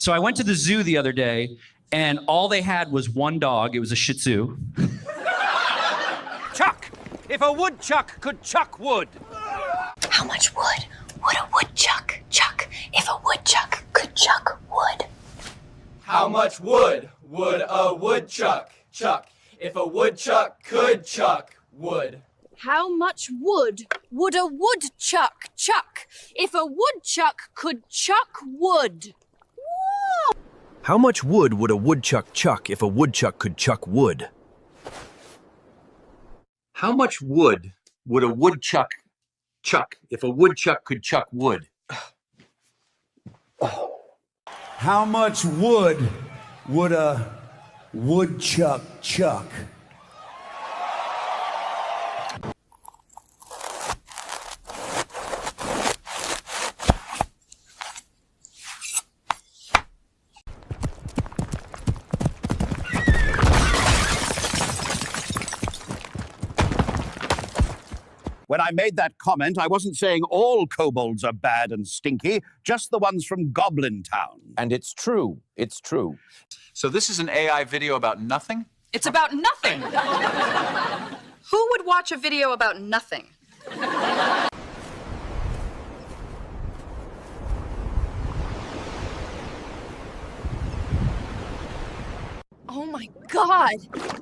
So I went to the zoo the other day, and all they had was one dog. It was a Shih Tzu. Chuck! If a woodchuck could chuck wood. How much wood would a woodchuck chuck if a woodchuck could chuck wood? How much wood would a woodchuck chuck if a woodchuck could chuck wood? How much wood would a woodchuck chuck if a woodchuck could chuck wood? How much wood would a woodchuck chuck if a woodchuck could chuck wood? How much wood would a woodchuck chuck if a woodchuck could chuck wood? How much wood would a woodchuck chuck? When I made that comment, I wasn't saying all kobolds are bad and stinky, just the ones from Goblin Town. And it's true. It's true. So this is an AI video about nothing? It's about nothing. Who would watch a video about nothing? Oh my God!